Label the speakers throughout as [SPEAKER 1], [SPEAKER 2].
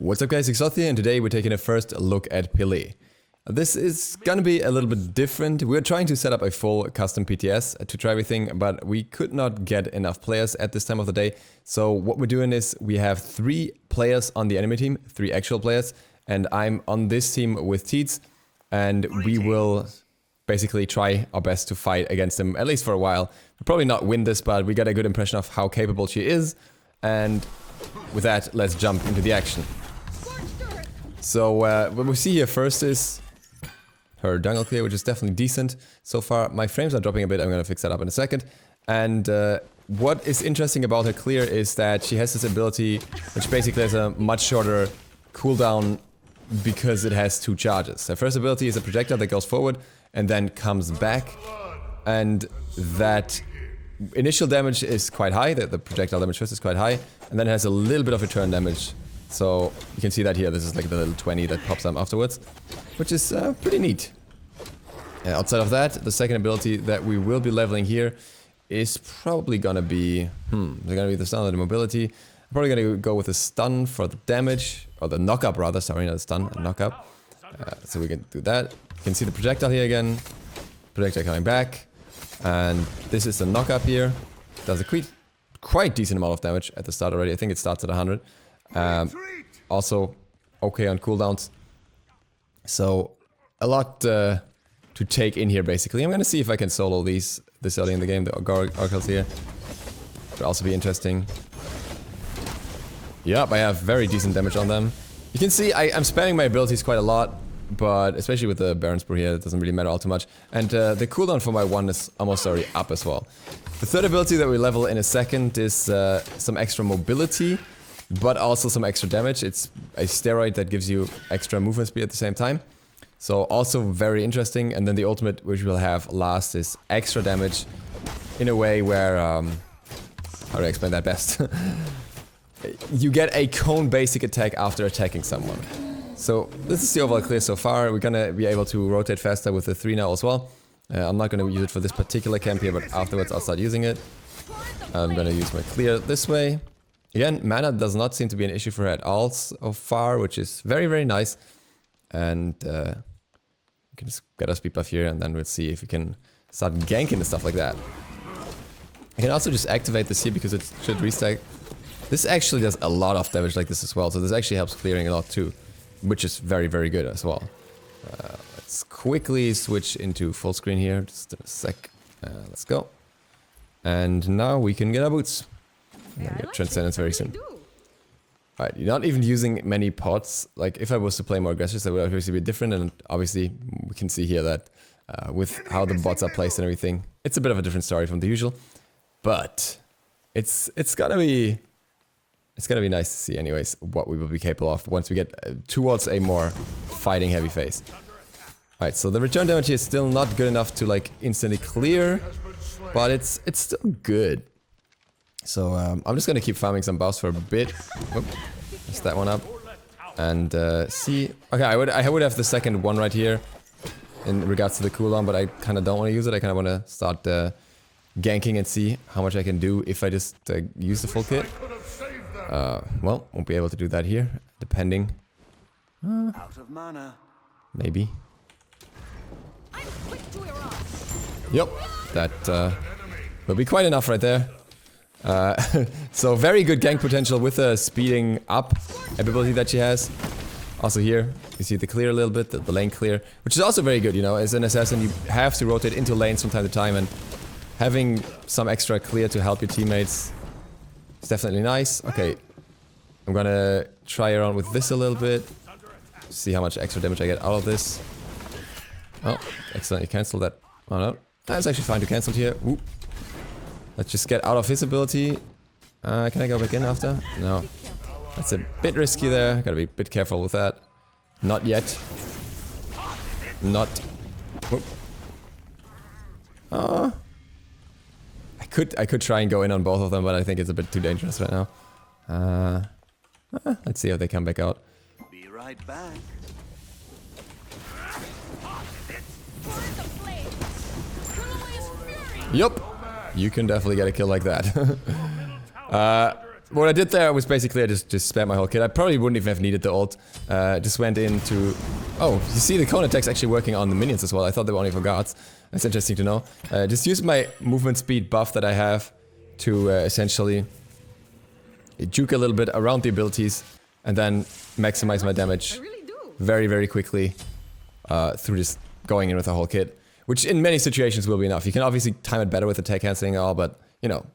[SPEAKER 1] What's up guys, ZiSotto here, and today we're taking a first look at Pele. This is gonna be a little bit different. We're trying to set up a full custom PTS to try everything, but we could not get enough players at this time of the day. So what we're doing is we have 3 players on the enemy team, 3 actual players, and I'm on this team with Teets, and we will basically try our best to fight against him, at least for a while. We'll probably not win this, but we got a good impression of how capable she is, and with that, let's jump into the action. So what we see here first is her jungle clear, which is definitely decent so far. My frames are dropping a bit, I'm gonna fix that up in a second. And what is interesting about her clear is that she has this ability which basically has a much shorter cooldown because it has 2 charges. Her first ability is a projectile that goes forward and then comes back, and that initial damage is quite high, the projectile damage first is quite high, and then it has a little bit of return damage. So you can see that here, this is like the little 20 that pops up afterwards, which is pretty neat. Outside of that, the second ability that we will be leveling here is probably gonna be, they're gonna be the stun and the mobility. I'm probably gonna go with the stun for the damage, or the knock-up rather, sorry, not the stun, a knock-up. So we can do that. You can see the projectile here again, projectile coming back, and this is the knock-up here. Does a quite decent amount of damage at the start already, I think it starts at 100. Also okay on cooldowns, so a lot to take in here basically. I'm gonna see if I can solo these this early in the game, the oracles here. Could also be interesting. Yep, I have very decent damage on them. You can see I'm spamming my abilities quite a lot, but especially with the Baron's Brew here, it doesn't really matter all too much. And the cooldown for my 1 is almost already up as well. The third ability that we level in a second is some extra mobility, but also some extra damage. It's a steroid that gives you extra movement speed at the same time. So also very interesting. And then the ultimate, which we'll have last, is extra damage in a way where, how do I explain that best? You get a cone basic attack after attacking someone. So this is the overall clear so far. We're gonna be able to rotate faster with the 3 now as well. I'm not gonna use it for this particular camp here, but afterwards I'll start using it. I'm gonna use my clear this way. Again, mana does not seem to be an issue for her at all so far, which is very, very nice. And we can just get our speed buff here, and then we'll see if we can start ganking and stuff like that. I can also just activate this here because it should restack. This actually does a lot of damage like this as well, so this actually helps clearing a lot too, which is very, very good as well. Let's quickly switch into full screen here, just in a sec. Let's go. And now we can get our boots. And then get Transcendence very soon. Alright, you're not even using many pots. Like, if I was to play more aggressive, that would obviously be different, and obviously we can see here that with how the bots are placed and everything, it's a bit of a different story from the usual. But it's gonna be nice to see anyways what we will be capable of once we get towards a more fighting heavy phase. Alright, so the return damage here is still not good enough to like instantly clear, but it's still good. So I'm just gonna keep farming some buffs for a bit. Oop, messed that one up. And see, okay, I would have the second one right here in regards to the cooldown, but I kind of don't want to use it. I kind of want to start ganking and see how much I can do if I just use the full kit. Well, won't be able to do that here, depending.
[SPEAKER 2] Out of mana.
[SPEAKER 1] Maybe. Yep, that will be quite enough right there. So very good gank potential with the speeding up ability that she has. Also here, you see the clear a little bit, the lane clear, which is also very good, you know, as an assassin you have to rotate into lanes from time to time, and having some extra clear to help your teammates is definitely nice. Okay, I'm gonna try around with this a little bit, see how much extra damage I get out of this. Oh, accidentally cancelled that. Oh no, that's actually fine to cancel here. Ooh. Let's just get out of his ability. Can I go back in after? No. That's a bit risky there. Gotta be a bit careful with that. Not yet. Not. Whoop. I could try and go in on both of them, but I think it's a bit too dangerous right now. Let's see how they come back out.
[SPEAKER 2] Be right back.
[SPEAKER 1] Yup. You can definitely get a kill like that. what I did there was basically I just spammed my whole kit. I probably wouldn't even have needed the ult. Just went into... Oh, you see the cone attack's actually working on the minions as well. I thought they were only for guards. That's interesting to know. Just use my movement speed buff that I have to essentially juke a little bit around the abilities and then maximize my damage very, very quickly through just going in with a whole kit. Which in many situations will be enough. You can obviously time it better with attack cancelling and all, but, you know,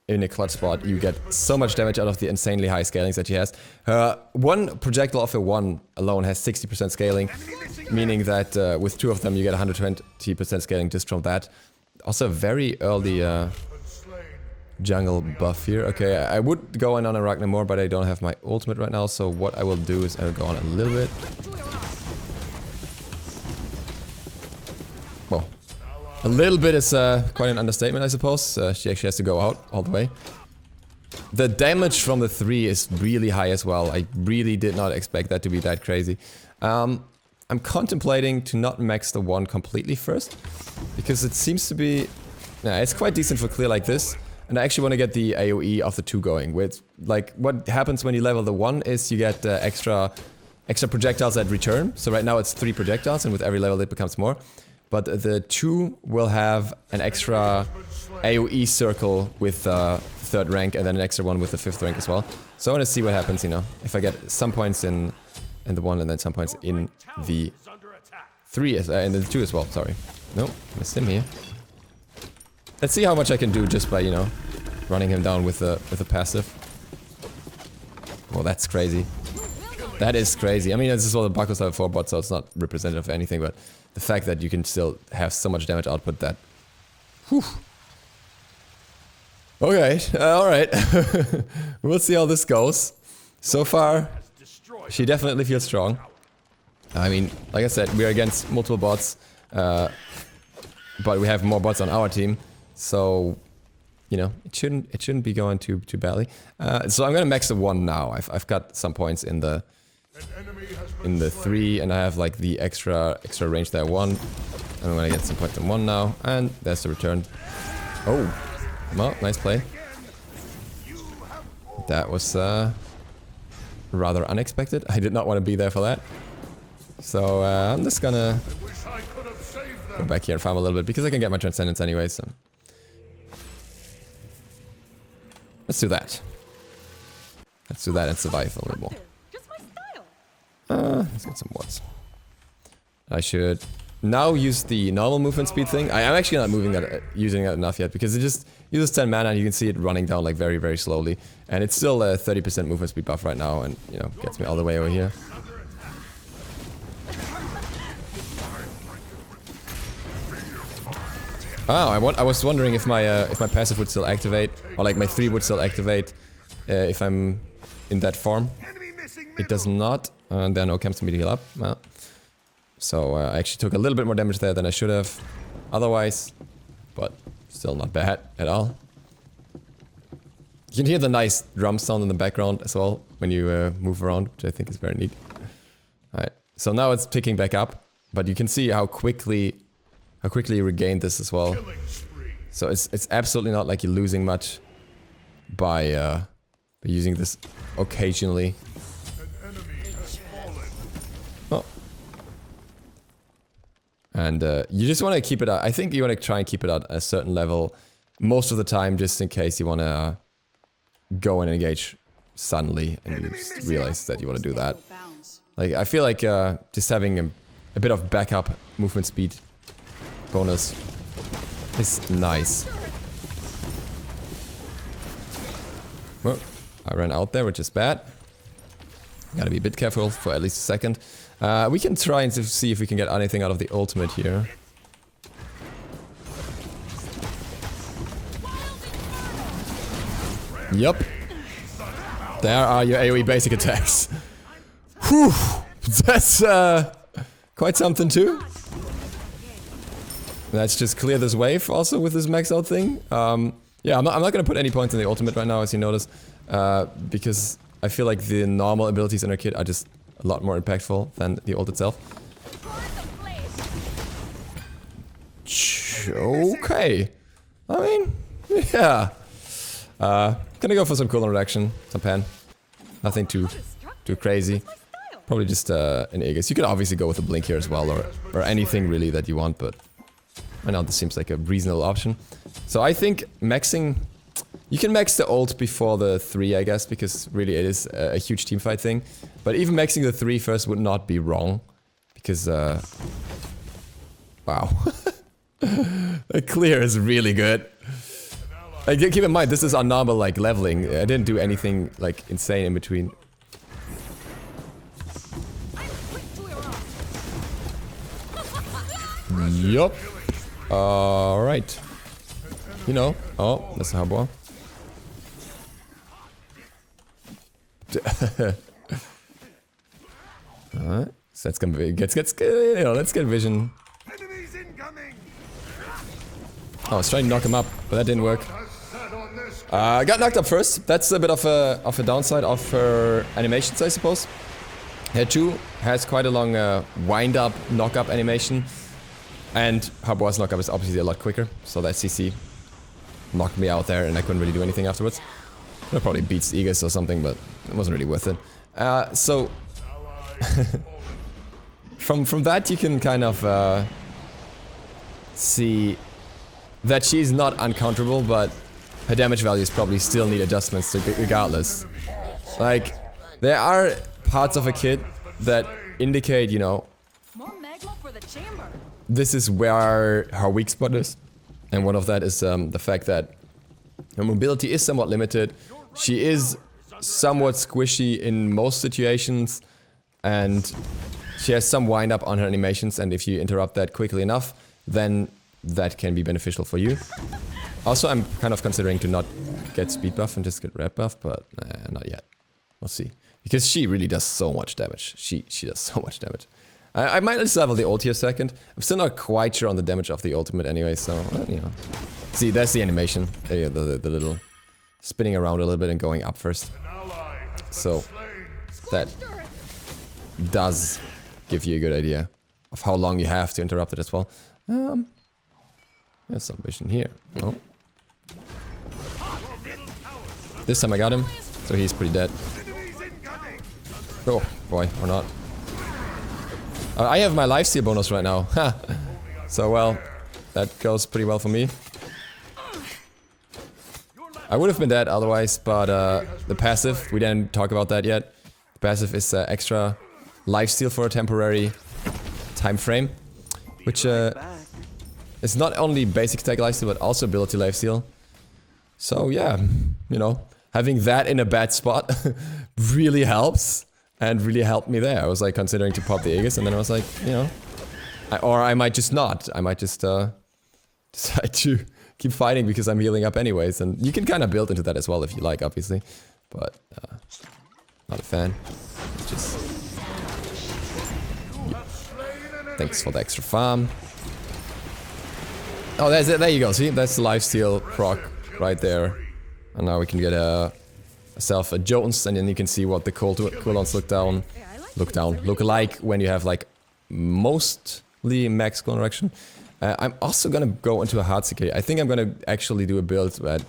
[SPEAKER 1] in a clutch spot, you get so much damage out of the insanely high scalings that she has. One projectile of her one alone has 60% scaling, meaning that with 2 of them you get 120% scaling just from that. Also very early jungle buff here. Okay, I would go in on a Ragnar more, but I don't have my ultimate right now, so what I will do is I'll go on a little bit. Well, a little bit is quite an understatement, I suppose. She actually has to go out all the way. The damage from the 3 is really high as well. I really did not expect that to be that crazy. I'm contemplating to not max the 1 completely first, because it seems to be... Yeah, it's quite decent for clear like this. And I actually want to get the AoE of the 2 going. With, like, what happens when you level the 1 is you get extra projectiles that return. So right now it's 3 projectiles, and with every level it becomes more. But the 2 will have an extra AoE circle with 3rd rank, and then an extra one with the 5th rank as well. So I want to see what happens, you know, if I get some points in the 1 and then some points in the 3, in the 2 as well, sorry. Nope, missed him here. Let's see how much I can do just by, you know, running him down with a passive. Well, that's crazy. That is crazy. I mean, this is all the Bakos level 4 bot, so it's not representative of anything, but the fact that you can still have so much damage output that... Whew. Okay, alright. We'll see how this goes. So far, she definitely feels strong. I mean, like I said, we're against multiple bots, but we have more bots on our team, so... You know, it shouldn't be going too badly. So I'm gonna max the 1 now. I've got some points in the 3, and I have like the extra range there 1. And I'm gonna get some points in 1 now, and there's the return. Oh, well, nice play. That was rather unexpected. I did not want to be there for that. So I'm just gonna go back here and farm a little bit because I can get my transcendence anyway. So. Let's do that. Let's do that and survive a little more. Let's get some wards. I should now use the normal movement speed thing. I'm actually not using that enough yet because it just uses 10 mana and you can see it running down like very, very slowly. And it's still a 30% movement speed buff right now and, you know, gets me all the way over here. Oh, I was wondering if my passive would still activate, or like my 3 would still activate if I'm in that form. It does not, and there are no camps for me to heal up. Well, so I actually took a little bit more damage there than I should have otherwise, but still not bad at all. You can hear the nice drum sound in the background as well when you move around, which I think is very neat. Alright, so now it's picking back up, but you can see how quickly you regained this as well. So it's absolutely not like you're losing much by using this occasionally. Oh. And you just want to keep it out. I think you want to try and keep it at a certain level most of the time, just in case you want to go and engage suddenly and you just realize that you want to do that. Like I feel like just having a bit of backup movement speed bonus is nice. Well, I ran out there, which is bad. Gotta be a bit careful for at least a second. We can try and see if we can get anything out of the ultimate here. Yup. There are your AoE basic attacks. Whew. That's quite something too. Let's just clear this wave also with this max out thing. Yeah, I'm not gonna put any points in the ultimate right now, as you notice, because I feel like the normal abilities in our kit are just a lot more impactful than the ult itself. Okay. I mean, yeah. Gonna go for some cooldown reduction, some pan. Nothing too crazy. Probably just an Aegis. You could obviously go with a blink here as well, or anything really that you want, but I know this seems like a reasonable option. So I think maxing... You can max the ult before the 3, I guess, because really it is a huge teamfight thing. But even maxing the 3 first would not be wrong, because wow. The clear is really good. Like, keep in mind, this is on normal, like, leveling. I didn't do anything, like, insane in between. Yup. Alright. You know. Oh, that's a harbor. Alright. So that's gonna be... you know, let's get vision. Oh, I was trying to knock him up, but that didn't work. Got knocked up first. That's a bit of a downside of her animations, I suppose. Her 2 has quite a long wind-up, knock-up animation. And her boss knock-up is obviously a lot quicker. So that CC knocked me out there and I couldn't really do anything afterwards. That probably beats Aegis or something, but it wasn't really worth it. So... from that you can kind of see that she's not uncounterable, but her damage values probably still need adjustments regardless. Like, there are parts of a kit that indicate, you know, this is where her weak spot is. And one of that is the fact that her mobility is somewhat limited. She is somewhat squishy in most situations, and she has some wind up on her animations, and if you interrupt that quickly enough, then that can be beneficial for you. Also, I'm kind of considering to not get speed buff and just get red buff, but not yet. We'll see. Because she really does so much damage. She does so much damage. I might just level the ult here second. I'm still not quite sure on the damage of the ultimate anyway, so, you know. See, that's the animation. The little spinning around a little bit and going up first. So, that does give you a good idea of how long you have to interrupt it as well. There's some vision here. Oh. This time I got him, so he's pretty dead. Oh, boy, or not. I have my lifesteal bonus right now. So, well, that goes pretty well for me. I would have been dead otherwise, but the passive, we didn't talk about that yet. The passive is extra lifesteal for a temporary time frame, which is not only basic attack lifesteal, but also ability lifesteal. So yeah, you know, having that in a bad spot really helps. And really helped me there. I was like considering to pop the Aegis, and then I was like, you know, or I might just not. I might just decide to keep fighting because I'm healing up anyways. And you can kind of build into that as well if you like, obviously. But not a fan. It's just... Yeah. Thanks for the extra farm. Oh, there's it. There you go. See, that's the lifesteal proc right there. And now we can get a Jones, and then you can see what the cooldowns look like when you have like mostly max cooldown reduction. I'm also gonna go into a Heartseeker. I think I'm gonna actually do a build that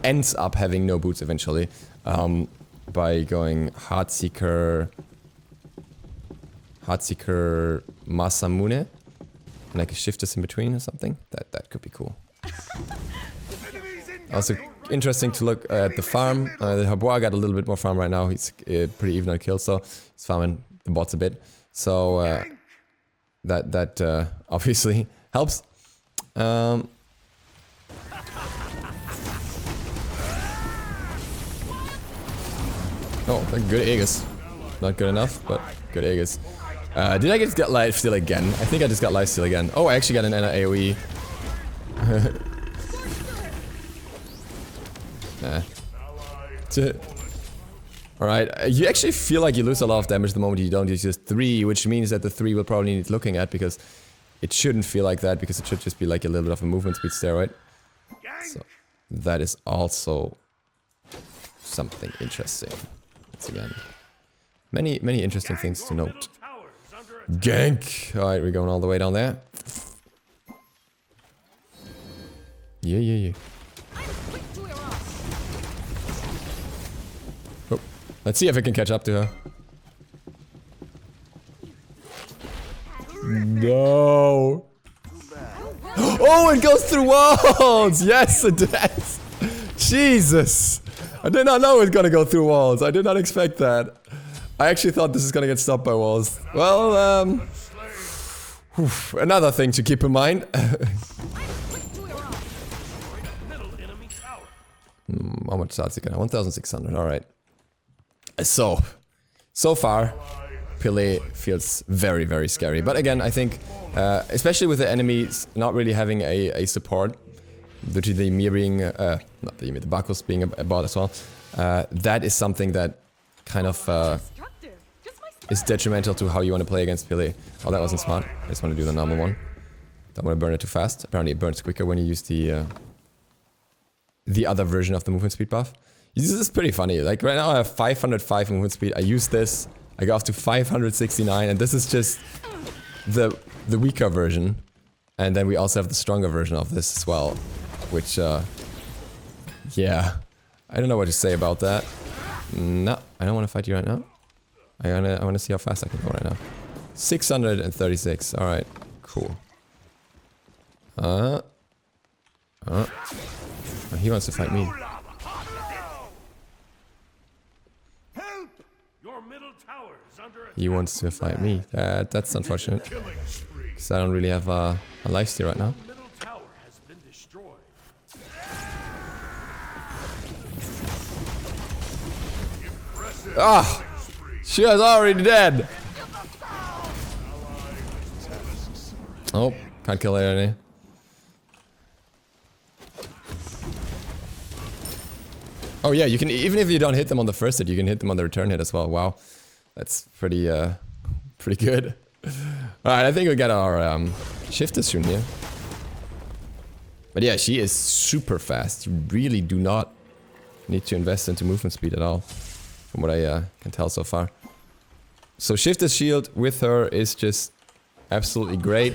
[SPEAKER 1] ends up having no boots eventually, by going Heartseeker Masamune, and I can shift this in between or something. That could be cool. Also interesting to look at the farm. The Habois got a little bit more farm right now. He's pretty even on kills, so he's farming the bots a bit. So that obviously helps. Oh, good Aegis. Not good enough, but good Aegis. Did I just get lifesteal again? I think I just got lifesteal again. Oh, I actually got an AoE. Nah. Alright, you actually feel like you lose a lot of damage the moment you don't use just 3, which means that the 3 will probably need looking at, because it shouldn't feel like that, because it should just be like a little bit of a movement speed steroid. So, that is also something interesting. Once again, many interesting things to note. Gank! Alright, we're going all the way down there. Yeah. Let's see if I can catch up to her. No. Oh, it goes through walls! Yes, it does! Jesus! I did not know it was gonna go through walls. I did not expect that. I actually thought this is gonna get stopped by walls. Well, another thing to keep in mind. How much starts it? 1,600, alright. So far, Pele feels very, very scary. But again, I think, especially with the enemies not really having a support, due to the Ymir being, not the Ymir, the Bacchus being a bot as well, that is something that kind of is detrimental to how you want to play against Pele. Oh, that wasn't smart. I just want to do the normal one. Don't want to burn it too fast. Apparently it burns quicker when you use the other version of the movement speed buff. This is pretty funny. Like right now I have 505 movement speed. I use this. I go up to 569, and this is just the weaker version. And then we also have the stronger version of this as well, which yeah, I don't know what to say about that. No, I don't want to fight you right now. I want to see how fast I can go right now. 636. All right, cool. He wants to fight me. He wants to fight me. That's unfortunate. Because I don't really have a lifesteal right now. Ah! She is already dead! Oh, can't kill her any. Oh yeah, you can, even if you don't hit them on the first hit, you can hit them on the return hit as well. Wow. That's pretty good. Alright, I think we got our shift soon here. But yeah, she is super fast. You really do not need to invest into movement speed at all, from what I can tell so far. So Shifter's Shield with her is just absolutely great,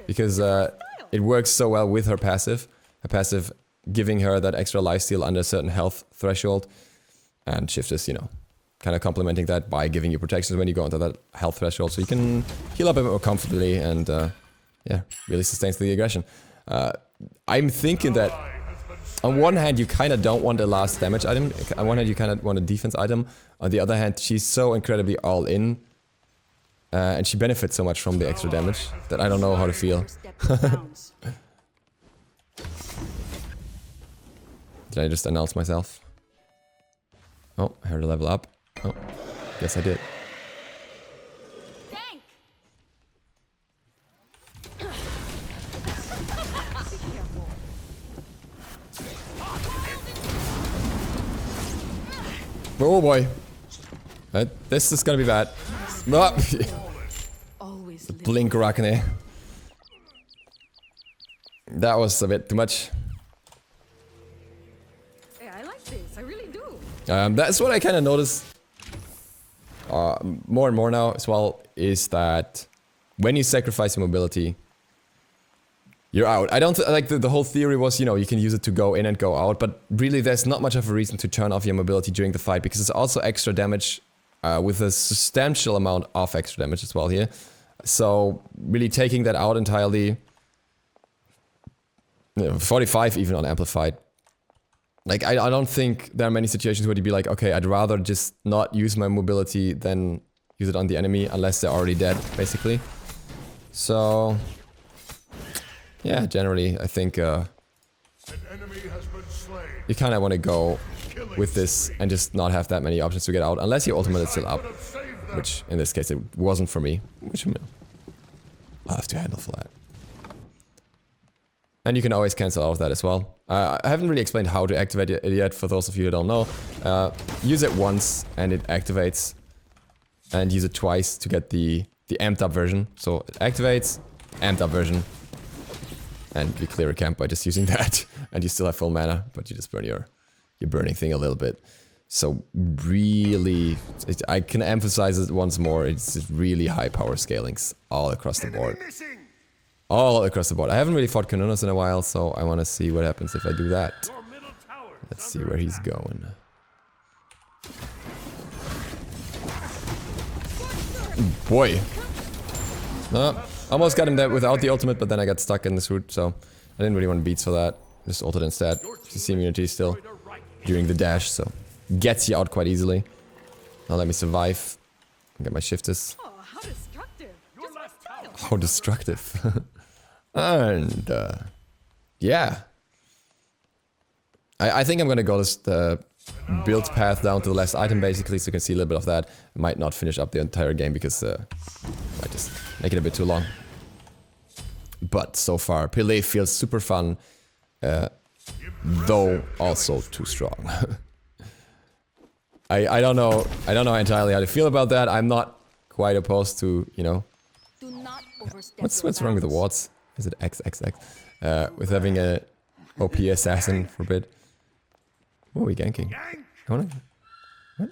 [SPEAKER 1] because it works so well with her passive. Her passive giving her that extra lifesteal under a certain health threshold, and Shifter's, you know, kind of complementing that by giving you protections when you go into that health threshold, so you can heal up a bit more comfortably and yeah, really sustains the aggression. I'm thinking that on one hand you kind of don't want a last damage item, on one hand you kind of want a defense item, on the other hand she's so incredibly all in, and she benefits so much from the extra damage that I don't know how to feel. Did I just announce myself? Oh, I heard a level up. Oh, yes I did. Oh boy. This is gonna be bad. Oh. The blink Rakane. That was a bit too much.
[SPEAKER 3] Yeah, I like this. I really do.
[SPEAKER 1] That's what I kind of notice more and more now as well, is that when you sacrifice your mobility, you're out. I don't like the whole theory was, you know, you can use it to go in and go out, but really there's not much of a reason to turn off your mobility during the fight, because it's also extra damage with a substantial amount of extra damage as well here. So really taking that out entirely, you know, 45 even on amplified. Like I don't think there are many situations where you'd be like, okay, I'd rather just not use my mobility than use it on the enemy unless they're already dead, basically. So yeah, generally I think you kind of want to go with this and just not have that many options to get out, unless your ultimate is still up, which in this case it wasn't for me, which I'll have to handle for that. And you can always cancel out of that as well. I haven't really explained how to activate it yet, for those of you who don't know. Use it once and it activates, and use it twice to get the amped up version. So it activates, amped up version, and you clear a camp by just using that. And you still have full mana, but you just burn your burning thing a little bit. So really, I can emphasize it once more, it's really high power scalings all across the board. All across the board. I haven't really fought Kanonos in a while, so I want to see what happens if I do that. Let's see where he's going. Boy. No, almost got him there without the ultimate, but then I got stuck in this route, so I didn't really want beats for that. Just ulted instead. CC immunity still during the dash, so gets you out quite easily. Now let me survive. Get my shifters.
[SPEAKER 3] Oh, how destructive. Just my style.
[SPEAKER 1] How destructive. And yeah. I think I'm gonna go this the build path down to the last item basically, so you can see a little bit of that. I might not finish up the entire game because I might just make it a bit too long. But so far, Pele feels super fun, though also too strong. I don't know entirely how to feel about that. I'm not quite opposed to, you know.
[SPEAKER 3] Do not overstep
[SPEAKER 1] What's wrong with the wards? Is it XXX? With having a OP assassin for a bit. What are we ganking? I wanna... What?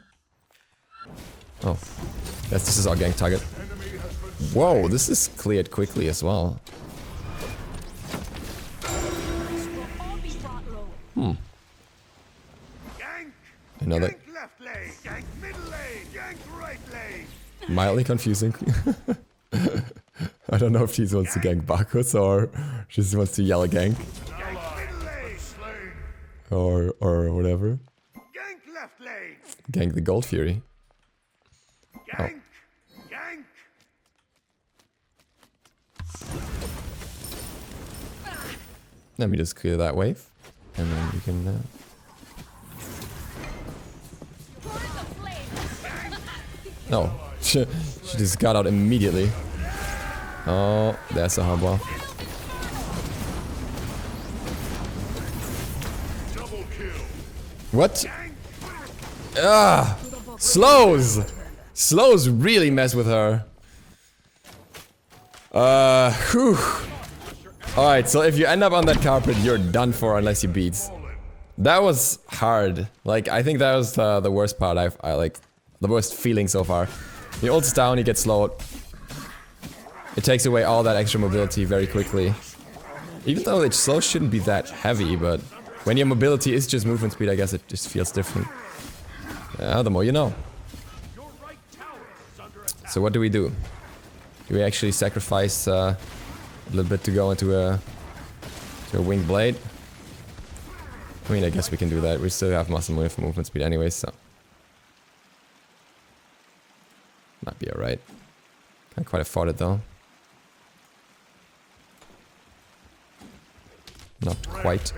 [SPEAKER 1] Oh. This is our gank target. Whoa, this is cleared quickly as well. Another... Mildly confusing. I don't know if she wants to gank Bacchus or she just wants to yell a gank. Or whatever. Gank the Gold Fury. Oh. Let me just clear that wave. And then you can... No, she just got out immediately. Oh, that's a hard wall. What? Ah! Slows! Slows really mess with her. Whew. Alright, so if you end up on that carpet, you're done for unless you beat. That was hard. Like, I think that was the worst part. I like the worst feeling so far. He ults down, he gets slowed. It takes away all that extra mobility very quickly. Even though the slow shouldn't be that heavy, but when your mobility is just movement speed, I guess it just feels different. Yeah, the more you know. So what do? Do we actually sacrifice a little bit to go into a winged blade? I mean, I guess we can do that. We still have muscle movement speed anyway, so might be alright. Can't quite afford it though. Not quite.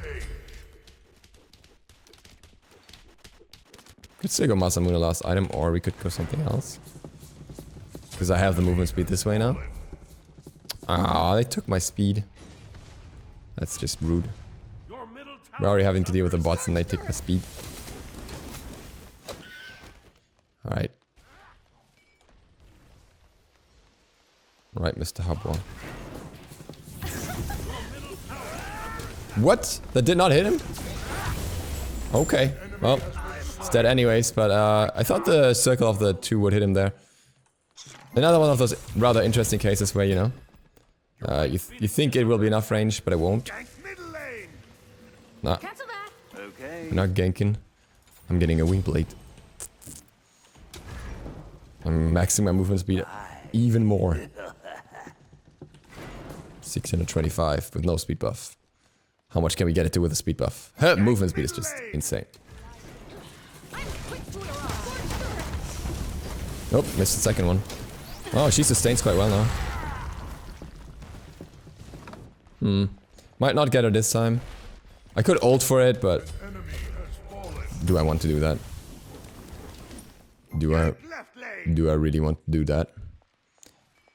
[SPEAKER 1] Could still go Masamune last item, or we could go something else. Because I have the movement speed this way now. Ah, they took my speed. That's just rude. We're already having to deal with the bots and they take my speed. Alright. Right, Mr. Hubwall. What? That did not hit him? Okay. Well, it's dead anyways, but I thought the circle of the two would hit him there. Another one of those rather interesting cases where, you know, you think it will be enough range, but it won't. Nah. I'm not ganking. I'm getting a wing blade. I'm maxing my movement speed even more. 625 with no speed buff. How much can we get it to with a speed buff? Her movement speed is just insane. Nope, missed the second one. Oh, she sustains quite well now. Might not get her this time. I could ult for it, but do I want to do that? Do I really want to do that?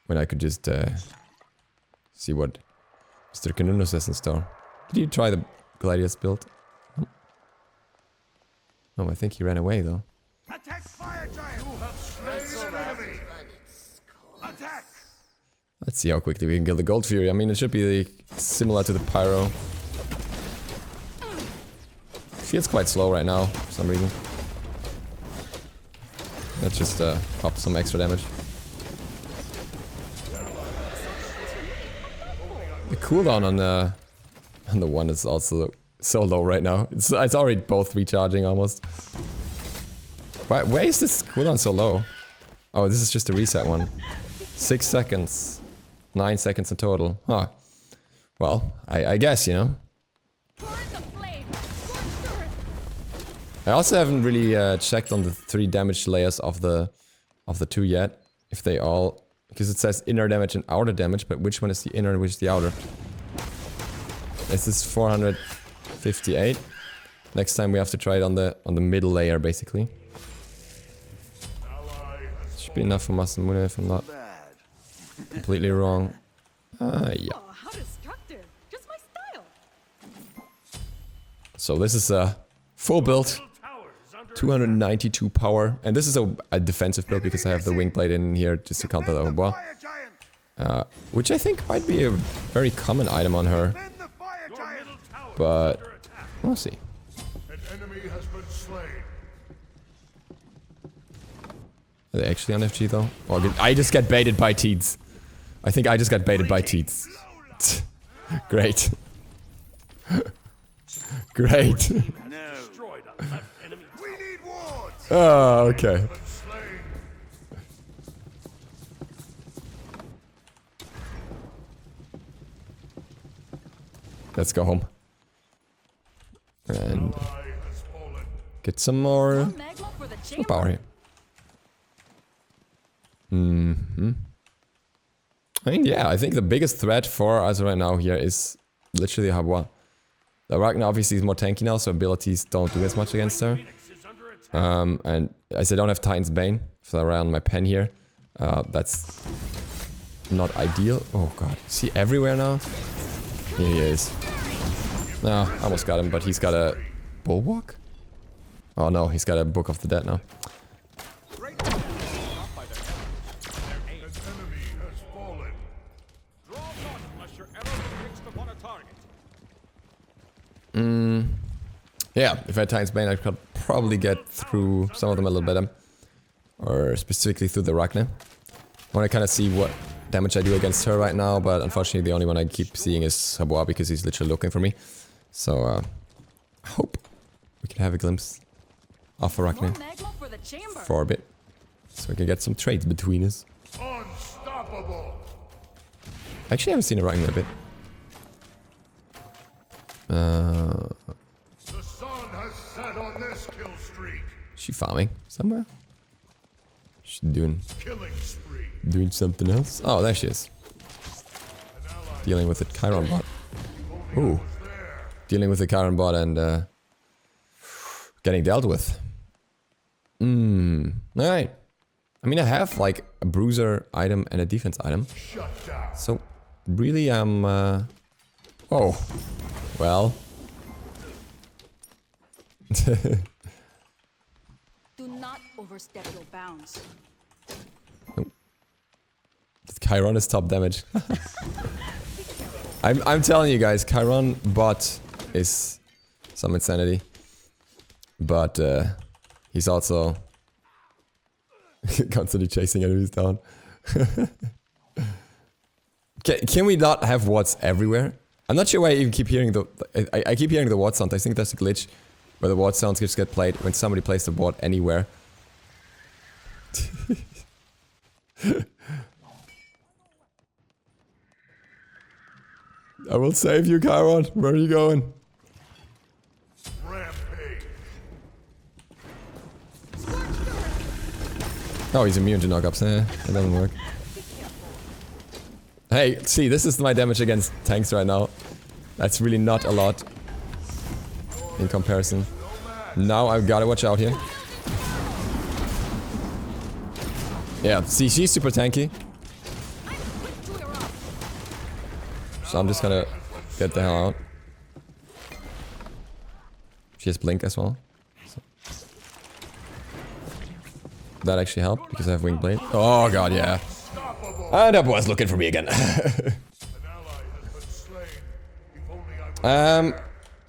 [SPEAKER 1] When I could just see what Mr. Kanuno says in store. Did you try the Gladius build? Oh, I think he ran away though.
[SPEAKER 2] Attack fire giant! You have slain an enemy! Attack!
[SPEAKER 1] Let's see how quickly we can kill the Gold Fury. I mean, it should be similar to the Pyro. Feels quite slow right now, for some reason. Let's just pop some extra damage. The cooldown on the one is also so low right now. It's already both recharging almost. Why is this cooldown so low? Oh, this is just a reset one. 6 seconds. 9 seconds in total. Huh. Well, I guess, you know. I also haven't really checked on the 3 damage layers of the 2 yet. If they all... Because it says inner damage and outer damage, but which one is the inner and which is the outer? This is 458. Next time we have to try it on the middle layer, basically. Should be enough for Masamune if I'm not completely wrong. Yeah.
[SPEAKER 3] Oh, how destructive. Just my style.
[SPEAKER 1] So this is a full build. 292 power. And this is a defensive build because I have the wing blade in here just to counter the Habois. Which I think might be a very common item on her. But we'll see.
[SPEAKER 2] An enemy has been slain.
[SPEAKER 1] Are they actually on FG though? Oh, I just got baited by Teeds. I think I just got baited by Teeds. Great. Great. Oh, okay. Let's go home. And get some more power here. I mean, yeah, I think the biggest threat for us right now here is literally Habois. The Ragnar obviously is more tanky now, so abilities don't do as much against her. And as I don't have Titan's Bane, if I rely on my pen here, that's not ideal. Oh god, is he everywhere now? Here he is. No, I almost got him, but he's got a Bulwark? Oh no, he's got a Book of the Dead now. Yeah, if I had Titan's Bane, I could probably get through some of them a little better. Or specifically through the Ragnar. I want to kind of see what damage I do against her right now, but unfortunately the only one I keep seeing is Habois because he's literally looking for me. So, I hope we can have a glimpse of a Ragnar for a bit. So we can get some trades between us.
[SPEAKER 2] Unstoppable.
[SPEAKER 1] Actually, I haven't seen a Ragnar a bit.
[SPEAKER 2] The sun has set on this kill streak.
[SPEAKER 1] Is she farming somewhere? She's doing
[SPEAKER 2] Killing spree.
[SPEAKER 1] doing something else. Oh, there she is. Dealing with the Chiron bot. Ooh. Dealing with the Chiron bot and getting dealt with. Alright. I mean, I have like a bruiser item and a defense item.
[SPEAKER 2] Shut down.
[SPEAKER 1] So, really, I'm... Oh. Well.
[SPEAKER 3] Do not overstep your bounds.
[SPEAKER 1] Chiron is top damage. I'm telling you guys, Chiron bot is some insanity. But he's also constantly chasing enemies down. Can we not have wards everywhere? I'm not sure why I even keep hearing the... I keep hearing the ward sound. I think that's a glitch where the ward sounds just get played when somebody plays the ward anywhere. I will save you, Chiron. Where are you going?
[SPEAKER 2] Rampage.
[SPEAKER 1] Oh, he's immune to knockups. That doesn't work. Hey, see, this is my damage against tanks right now. That's really not a lot in comparison. Now I've gotta watch out here. Yeah, see, she's super tanky. So I'm just gonna get the hell out. She has blink as well. So. That actually helped because I have wing blade. Oh god, yeah. And that was looking for me again. I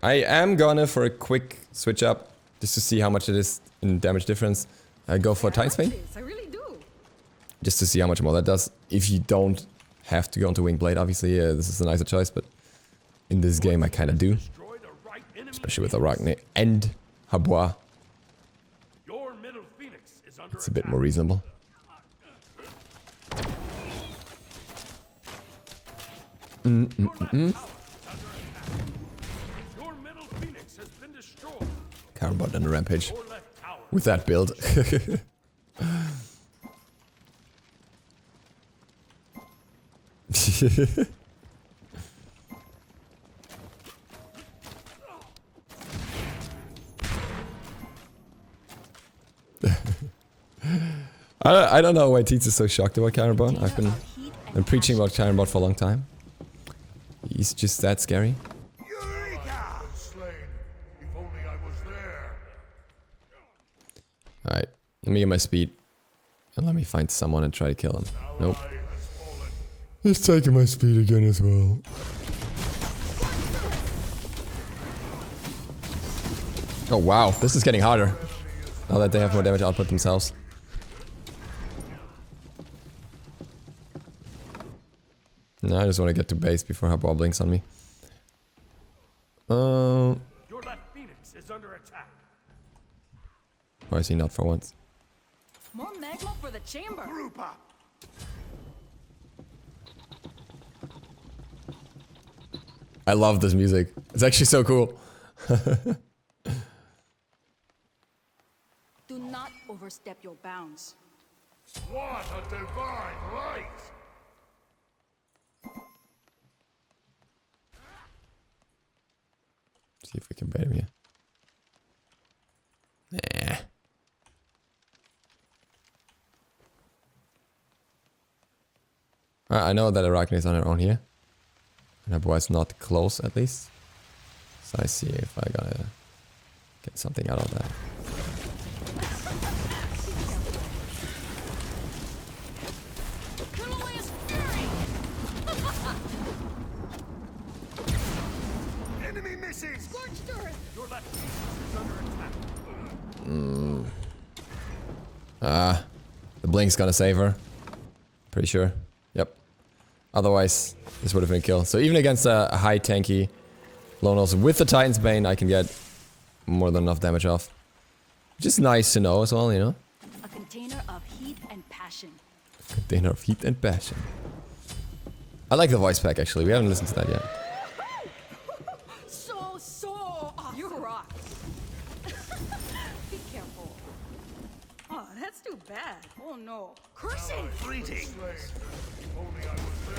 [SPEAKER 1] am gonna, for a quick switch up, just to see how much it is in damage difference, I go for Titan's Bane.
[SPEAKER 3] I really do.
[SPEAKER 1] Just to see how much more that does. If you don't have to go into wing blade, obviously, this is a nicer choice, but in this game I kinda do. Especially with Ragnar and Habois. It's a bit more reasonable.
[SPEAKER 2] Your middle phoenix has been destroyed.
[SPEAKER 1] Karambot on a rampage.
[SPEAKER 2] Your left tower.
[SPEAKER 1] With that build. I don't know why Teats is so shocked about Karambot. I've been preaching about Karambot for a long time. He's just that scary.
[SPEAKER 2] Eureka! Slain. If only I was there.
[SPEAKER 1] Alright, let me get my speed. And let me find someone and try to kill him. Nope.
[SPEAKER 2] Ally has fallen.
[SPEAKER 1] He's taking my speed again as well. Oh wow, this is getting harder. Now that they have more damage output themselves. No, I just want to get to base before Habwa blinks on me.
[SPEAKER 2] Your left phoenix is under attack.
[SPEAKER 1] Why is he not for once?
[SPEAKER 3] More magma for the chamber.
[SPEAKER 2] Group up.
[SPEAKER 1] I love this music. It's actually so cool.
[SPEAKER 3] Do not overstep your bounds.
[SPEAKER 2] What a divine light!
[SPEAKER 1] See if we can bait him here. Nah. I know that Arachne is on her own here. And Habwa is not close at least. So I see if I gotta get something out of that.
[SPEAKER 2] Enemy missing!
[SPEAKER 3] Scorched earth.
[SPEAKER 2] Your left phoenix is under attack.
[SPEAKER 1] The blink's gonna save her. Pretty sure. Yep. Otherwise, this would have been a kill. So even against a high tanky lone elf with the Titan's Bane, I can get more than enough damage off. Which is nice to know as well, you know?
[SPEAKER 3] A container of heat and passion.
[SPEAKER 1] Container of heat and passion. I like the voice pack actually. We haven't listened to that yet.
[SPEAKER 3] So awesome. You rock. Be careful. Oh, that's too bad. Oh no. Cursing.
[SPEAKER 2] Greetings. If only I was there.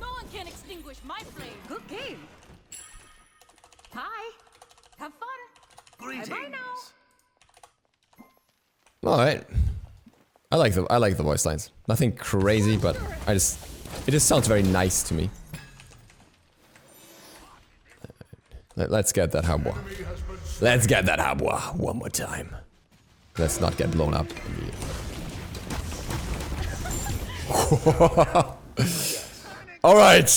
[SPEAKER 3] No one can extinguish my flame. Good game. Hi. Have fun.
[SPEAKER 2] Greetings.
[SPEAKER 3] Bye now.
[SPEAKER 1] All right. I like the voice lines. Nothing crazy, but it just sounds very nice to me. Let's get that Habwa. Let's get that Habwa one more time. Let's not get blown up. All right.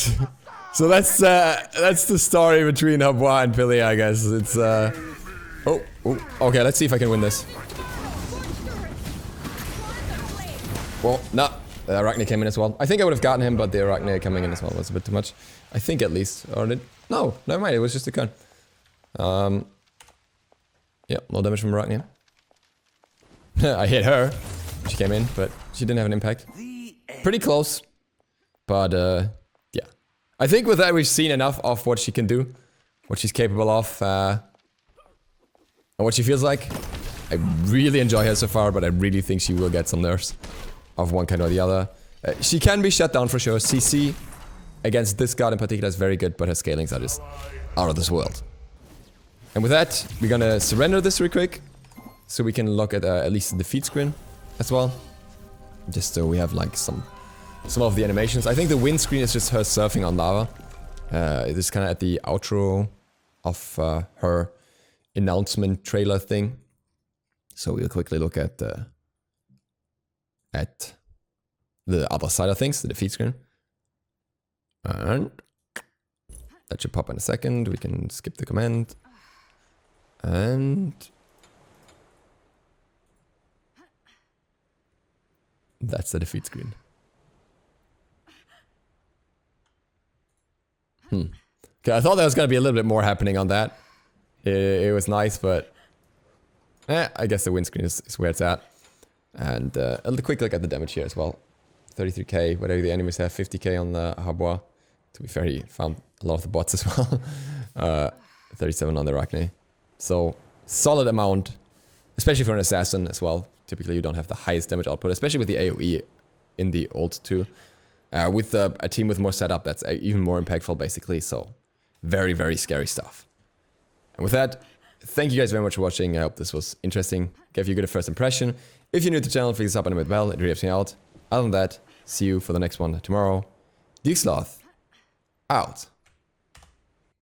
[SPEAKER 1] So that's the story between Habwa and Pele, I guess. It's oh, okay. Let's see if I can win this. Well, no. The Arachne came in as well. I think I would have gotten him, but the Arachne coming in as well was a bit too much. I think at least. Or did... No, never mind. It was just a con. Yeah, no damage from Arachne. I hit her. She came in, but she didn't have an impact. Pretty close. But, yeah. I think with that we've seen enough of what she can do. What she's capable of. And what she feels like. I really enjoy her so far, but I really think she will get some nerfs. Of one kind or the other. She can be shut down for sure. CC against this god in particular is very good, but her scalings are just out of this world. And with that, we're gonna surrender this real quick. So we can look at least the defeat screen as well. Just so we have like some of the animations. I think the win screen is just her surfing on lava. It is kind of at the outro of her announcement trailer thing. So we'll quickly look at the other side of things, the defeat screen. And that should pop in a second. We can skip the command. And that's the defeat screen. Okay, I thought there was gonna be a little bit more happening on that. It was nice, but I guess the win screen is where it's at. And a quick look at the damage here as well. 33k, whatever the enemies have, 50k on the Habwa, To be fair, he found a lot of the bots as well. 37 on the Arachne. So, solid amount, especially for an assassin as well. Typically, you don't have the highest damage output, especially with the AoE in the ult too. With a team with more setup, that's even more impactful, basically. So, very, very scary stuff. And with that, thank you guys very much for watching. I hope this was interesting, gave you a good first impression. If you're new to the channel, please sub and hit bell. It really helps me out. Other than that, see you for the next one tomorrow. DukeSloth out.